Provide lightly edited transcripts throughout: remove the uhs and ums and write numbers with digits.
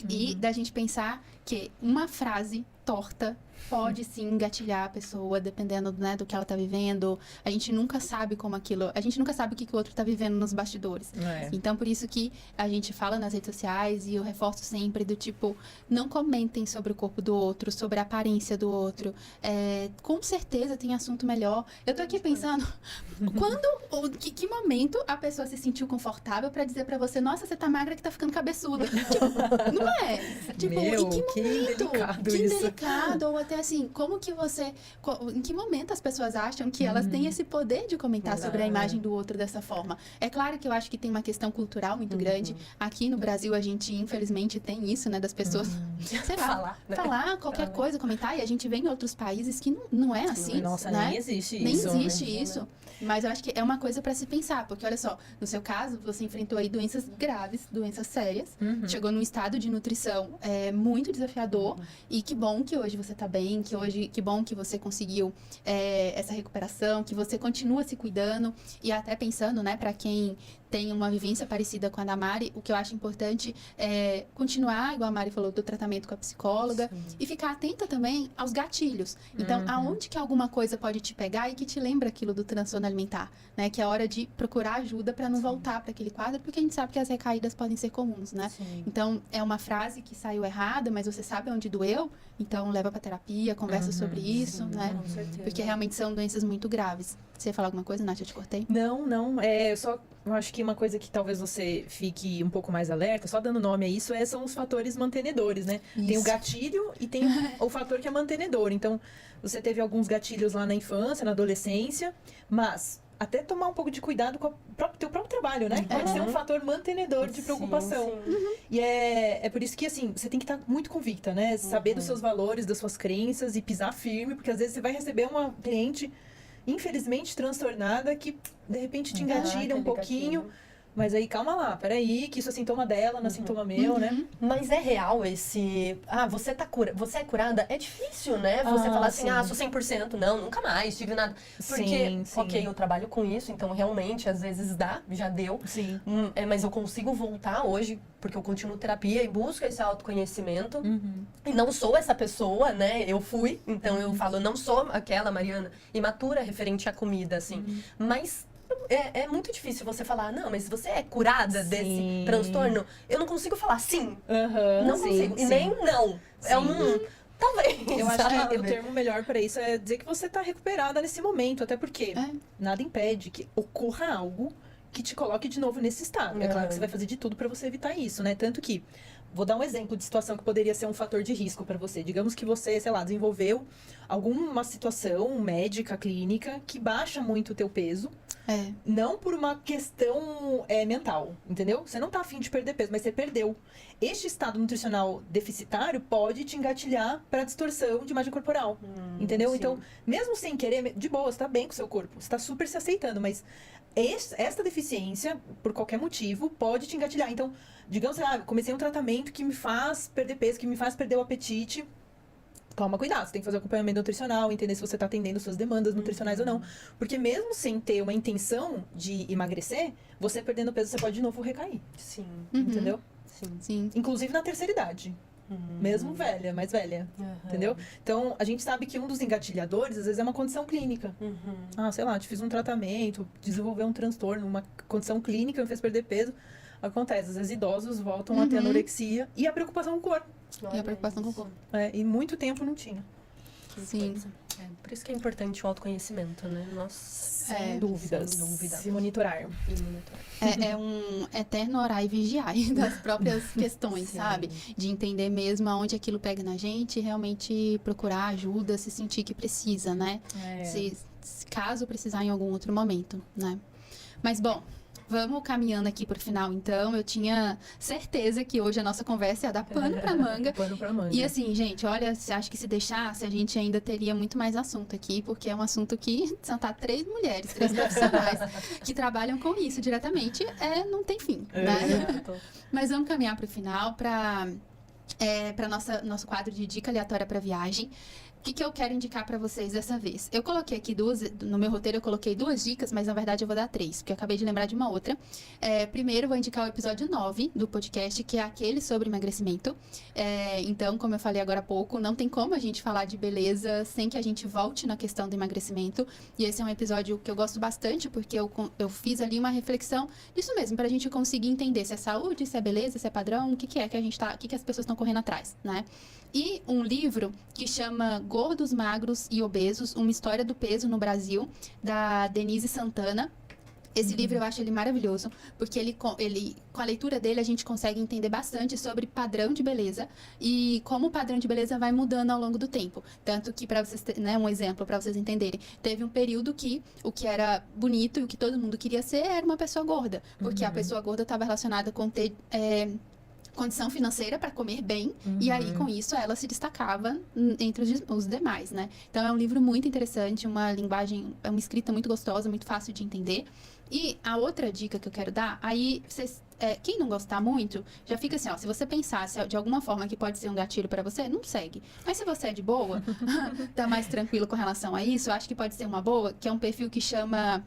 E da gente pensar que uma frase torta pode sim engatilhar a pessoa, dependendo, né, do que ela tá vivendo. A gente nunca sabe como aquilo... A gente nunca sabe o que o outro tá vivendo nos bastidores. Então, por isso que a gente fala nas redes sociais, e eu reforço sempre do tipo, não comentem sobre o corpo do outro, sobre a aparência do outro. Com certeza tem assunto melhor. Eu tô aqui pensando, que momento a pessoa se sentiu confortável pra dizer pra você, nossa, você tá magra que tá ficando cabeçuda. Tipo, não é? Tipo, Meu, em que que momento? delicado Que isso. delicado, ou até assim, como que você... Em que momento as pessoas acham que elas têm esse poder de comentar sobre a imagem do outro dessa forma? É claro que eu acho que tem uma questão cultural muito grande. Aqui no Brasil, a gente, infelizmente, tem isso, né? Das pessoas, sei lá, falar qualquer coisa, comentar. E a gente vê em outros países que não é assim, Nossa, né? nem existe Nem isso. existe isso. Mas eu acho que é uma coisa pra se pensar. Porque, olha só, no seu caso, você enfrentou aí doenças graves, doenças sérias. Chegou num estado de nutrição muito desafiador. E que bom que hoje você tá bem, que bom que você conseguiu essa recuperação, que você continua se cuidando. E até pensando, né, pra quem tem uma vivência parecida com a da Mari, o que eu acho importante é continuar, igual a Mari falou, do tratamento com a psicóloga. E ficar atenta também aos gatilhos. Então, aonde que alguma coisa pode te pegar e que te lembra aquilo do transtorno alimentar, né? Que é a hora de procurar ajuda para não voltar para aquele quadro, porque a gente sabe que as recaídas podem ser comuns, né? Então, é uma frase que saiu errada, mas você sabe onde doeu, então leva para terapia, conversa sobre isso, né? Com certeza. Porque realmente são doenças muito graves. Você ia falar alguma coisa, Nath? Eu te cortei? Não. Eu acho que uma coisa que talvez você fique um pouco mais alerta, só dando nome a isso, são os fatores mantenedores, né? Isso. Tem o gatilho e tem o fator que é mantenedor. Então, você teve alguns gatilhos lá na infância, na adolescência, mas até tomar um pougo de cuidado com o teu próprio trabalho, né? Pode ser um fator mantenedor de preocupação. E é por isso que, assim, você tem que estar muito convicta, né? Saber dos seus valores, das suas crenças e pisar firme, porque às vezes você vai receber uma cliente infelizmente transtornada que de repente te engatilha um pouquinho, mas aí calma lá, peraí, que isso é sintoma dela, não é sintoma meu, né? Mas é real esse... você é curada? É difícil, né? Você falar assim, sou 100%. Não, nunca mais tive nada. Porque, ok, eu trabalho com isso, então realmente, às vezes já deu. Sim. Mas eu consigo voltar hoje, porque eu continuo terapia e busco esse autoconhecimento. E não sou essa pessoa, né? Eu fui, então eu falo, não sou aquela Mariana imatura referente à comida, assim. Mas... É muito difícil você falar, não, mas você é curada desse transtorno? Eu não consigo falar sim. Não consigo. E nem não. É talvez. Eu acho que o termo melhor para isso é dizer que você tá recuperada nesse momento. Até porque nada impede que ocorra algo que te coloque de novo nesse estado. É claro que você vai fazer de tudo para você evitar isso, né? Tanto que, vou dar um exemplo de situação que poderia ser um fator de risco para você. Digamos que você, sei lá, desenvolveu alguma situação médica, clínica, que baixa muito o teu peso. Não por uma questão mental, entendeu? Você não tá afim de perder peso, mas você perdeu. Este estado nutricional deficitário pode te engatilhar para distorção de imagem corporal, entendeu? Sim. Então, mesmo sem querer, de boa, você tá bem com o seu corpo, você tá super se aceitando, mas esta deficiência, por qualquer motivo, pode te engatilhar. Então, digamos, comecei um tratamento que me faz perder peso, que me faz perder o apetite. Toma cuidado, você tem que fazer acompanhamento nutricional, entender se você está atendendo suas demandas nutricionais ou não. Porque mesmo sem ter uma intenção de emagrecer, você perdendo peso, você pode de novo recair. Sim. Entendeu? Sim. Inclusive na terceira idade. Mesmo velha, mais velha. Entendeu? Então, a gente sabe que um dos engatilhadores, às vezes, é uma condição clínica. Sei lá, te fiz um tratamento, desenvolveu um transtorno, uma condição clínica, me fez perder peso. Acontece, às vezes idosos voltam a ter anorexia e a preocupação com o corpo. E a preocupação com o corpo. E muito tempo não tinha. Sim. Por isso que é importante o autoconhecimento, né? Nossa, sem dúvidas. Sem dúvida. Se monitorar. É um eterno orar e vigiar das próprias questões, sabe? De entender mesmo aonde aquilo pega na gente e realmente procurar ajuda, se sentir que precisa, né? Se caso precisar em algum outro momento, né? Mas, bom... Vamos caminhando aqui pro final, então. Eu tinha certeza que hoje a nossa conversa ia dar pano pra manga. Pano pra manga. E assim, gente, olha, acho que se deixasse, a gente ainda teria muito mais assunto aqui, porque é um assunto que são 3 mulheres, 3 profissionais que trabalham com isso diretamente. Não tem fim, né? Mas vamos caminhar pro final para nosso quadro de dica aleatória para viagem. que eu quero indicar pra vocês dessa vez? Eu coloquei aqui no meu roteiro eu coloquei 2 dicas, mas na verdade eu vou dar 3, porque eu acabei de lembrar de uma outra. Primeiro, eu vou indicar o episódio 9 do podcast, que é aquele sobre emagrecimento. Então, como eu falei agora há pouco, não tem como a gente falar de beleza sem que a gente volte na questão do emagrecimento. E esse é um episódio que eu gosto bastante, porque eu fiz ali uma reflexão disso mesmo, pra gente conseguir entender se é saúde, se é beleza, se é padrão, o que é que a gente tá, o que as pessoas estão correndo atrás, né? E um livro que chama Gordos, Magros e Obesos, uma história do peso no Brasil, da Denise Santana. Esse livro eu acho ele maravilhoso, porque ele, com a leitura dele, a gente consegue entender bastante sobre padrão de beleza e como o padrão de beleza vai mudando ao longo do tempo. Tanto que, para vocês né, um exemplo, para vocês entenderem, teve um período que o que era bonito e o que todo mundo queria ser era uma pessoa gorda, porque a pessoa gorda estava relacionada com ter condição financeira para comer bem, e aí com isso ela se destacava entre os demais, né? Então é um livro muito interessante, uma linguagem, é uma escrita muito gostosa, muito fácil de entender. E a outra dica que eu quero dar, aí vocês, quem não gostar muito, já fica assim, ó, se você pensar de alguma forma que pode ser um gatilho para você, não segue. Mas se você é de boa, tá mais tranquilo com relação a isso, eu acho que pode ser uma boa, que é um perfil que chama...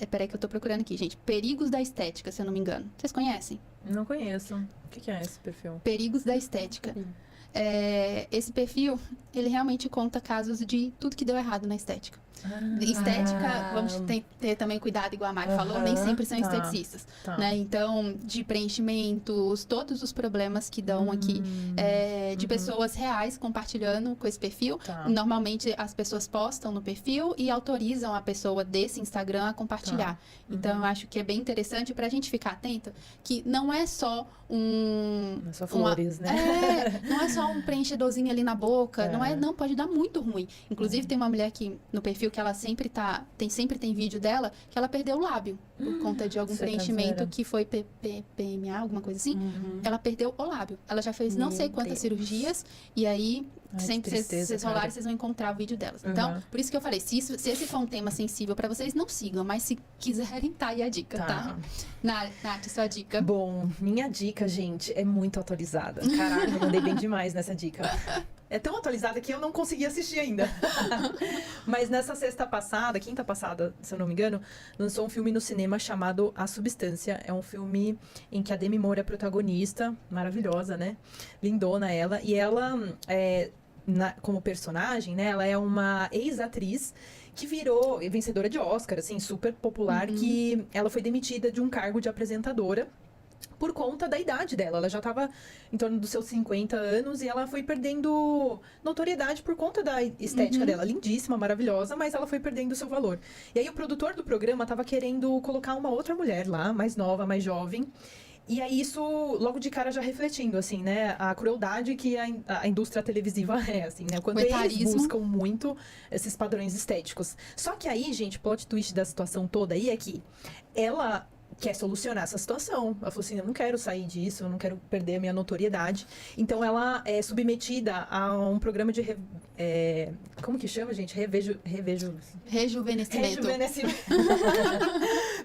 peraí que eu tô procurando aqui, gente. Perigos da Estética, se eu não me engano. Vocês conhecem? Não conheço. O que é esse perfil? Perigos da Estética. Esse perfil, ele realmente conta casos de tudo que deu errado na estética. Estética, vamos ter também cuidado, igual a Mari falou, nem sempre são esteticistas, né? Então, de preenchimentos, todos os problemas que dão aqui, de pessoas reais compartilhando com esse perfil. Normalmente, as pessoas postam no perfil e autorizam a pessoa desse Instagram a compartilhar. Então, eu acho que é bem interessante pra gente ficar atento, que não é só não é só flores, né? Não é só um preenchedorzinho ali na boca, não, pode dar muito ruim. Inclusive, tem uma mulher aqui no perfil que ela sempre tem vídeo dela, que ela perdeu o lábio por conta de algum preenchimento que foi PMA, alguma coisa assim. Ela perdeu o lábio. Ela já fez não sei quantas cirurgias, e aí, sempre vocês rolarem, vocês vão encontrar o vídeo delas. Então, por isso que eu falei, se esse for um tema sensível pra vocês, não sigam, mas se quiserem, tá aí a dica, tá? Nath, sua dica. Bom, minha dica, gente, é muito atualizada. Caraca, eu mandei bem demais nessa dica. É tão atualizada que eu não consegui assistir ainda. Mas nessa quinta passada, se eu não me engano, lançou um filme no cinema chamado A Substância. É um filme em que a Demi Moore é protagonista, maravilhosa, né? Lindona ela. E ela, como personagem, né? Ela é uma ex-atriz que virou vencedora de Oscar, assim, super popular, que ela foi demitida de um cargo de apresentadora por conta da idade dela. Ela já estava em torno dos seus 50 anos e ela foi perdendo notoriedade por conta da estética dela. Lindíssima, maravilhosa, mas ela foi perdendo o seu valor. E aí o produtor do programa estava querendo colocar uma outra mulher lá, mais nova, mais jovem. E aí isso, logo de cara, já refletindo, assim, né? A crueldade que a indústria televisiva é, assim, né? Quando eles buscam muito esses padrões estéticos. Só que aí, gente, o plot twist da situação toda aí é que ela quer solucionar essa situação. Ela falou assim, eu não quero sair disso, eu não quero perder a minha notoriedade. Então, ela é submetida a um programa de... como que chama, gente? Rejuvenescimento.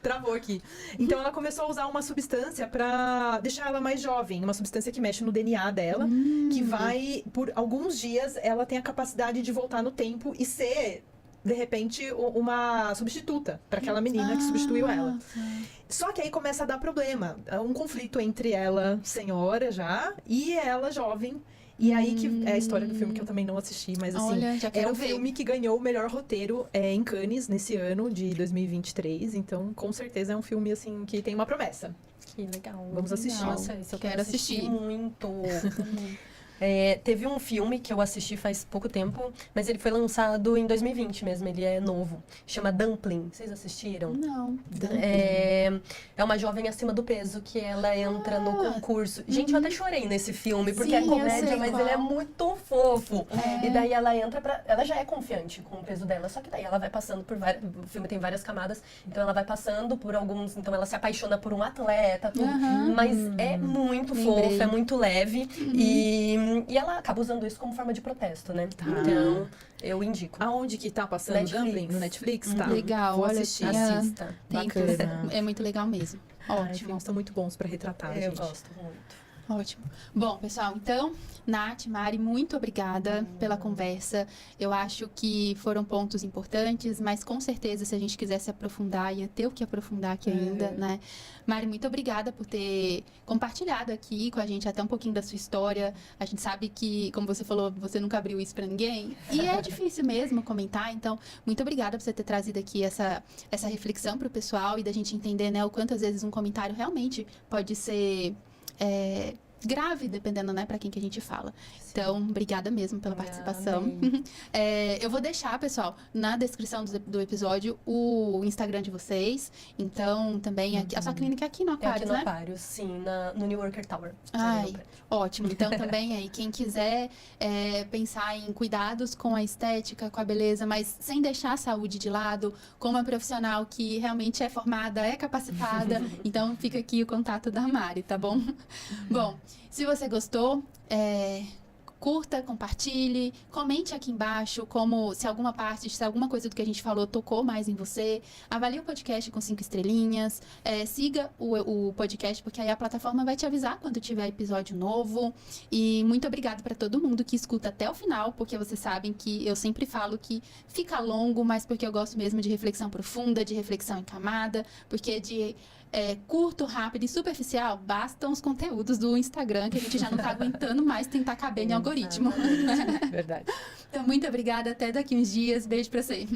Travou aqui. Então, ela começou a usar uma substância pra deixar ela mais jovem. Uma substância que mexe no DNA dela, que vai, por alguns dias, ela tem a capacidade de voltar no tempo e ser... de repente, uma substituta para aquela menina que substituiu ela. Só que aí começa a dar problema. Um conflito entre ela, senhora já, e ela, jovem. E aí que é a história do filme que eu também não assisti, mas assim, é um filme que ganhou o melhor roteiro em Cannes nesse ano de 2023. Então, com certeza é um filme assim que tem uma promessa. Que legal. Vamos assistir. Nossa, isso eu quero assistir muito. Teve um filme que eu assisti faz pouco tempo, mas ele foi lançado em 2020 mesmo, ele é novo. Chama Dumpling. Vocês assistiram? Não. É uma jovem acima do peso que ela entra no concurso. Gente, eu até chorei nesse filme, porque é comédia, mas ele é muito fofo. E daí ela entra ela já é confiante com o peso dela, só que daí ela vai passando por várias... O filme tem várias camadas, então ela vai passando por alguns... Então ela se apaixona por um atleta, tudo. Mas é muito fofo, é muito leve. E ela acaba usando isso como forma de protesto, né? Então, eu indico. Aonde que tá passando Dumpling? No Netflix? Tá. Legal, vou olha, assistir. Assista. É muito legal mesmo. Ótimo. Filmes são muito bons pra retratar, Eu gente. gosto muito. Ótimo. Bom, pessoal, então, Nath, Mari, muito obrigada pela conversa. Eu acho que foram pontos importantes, mas com certeza, se a gente quisesse aprofundar, ia ter o que aprofundar aqui ainda, né? Mari, muito obrigada por ter compartilhado aqui com a gente até um pouquinho da sua história. A gente sabe que, como você falou, você nunca abriu isso pra ninguém. E é difícil mesmo comentar, então, muito obrigada por você ter trazido aqui essa reflexão pro pessoal e da gente entender, né, o quanto às vezes um comentário realmente pode ser grave, dependendo, né, para quem que a gente fala. Sim. Então, obrigada mesmo pela participação. Eu vou deixar, pessoal, na descrição do episódio, o Instagram de vocês. Então, também, a sua clínica é aqui no Aquários, né? Aqui no Aquários, sim, no New Worker Tower. Ai, ótimo. Então, também aí, quem quiser pensar em cuidados com a estética, com a beleza, mas sem deixar a saúde de lado, com uma profissional que realmente é formada, é capacitada. Então, fica aqui o contato da Mari, tá bom? Bom, se você gostou, curta, compartilhe, comente aqui embaixo se alguma coisa do que a gente falou tocou mais em você. Avalie o podcast com 5 estrelinhas. Siga o podcast, porque aí a plataforma vai te avisar quando tiver episódio novo. E muito obrigada para todo mundo que escuta até o final, porque vocês sabem que eu sempre falo que fica longo, mas porque eu gosto mesmo de reflexão profunda, de reflexão em camada, porque de curto, rápido e superficial, bastam os conteúdos do Instagram, que a gente já não tá aguentando mais tentar caber em algoritmo. Verdade. Então, muito obrigada. Até daqui uns dias. Beijo pra você.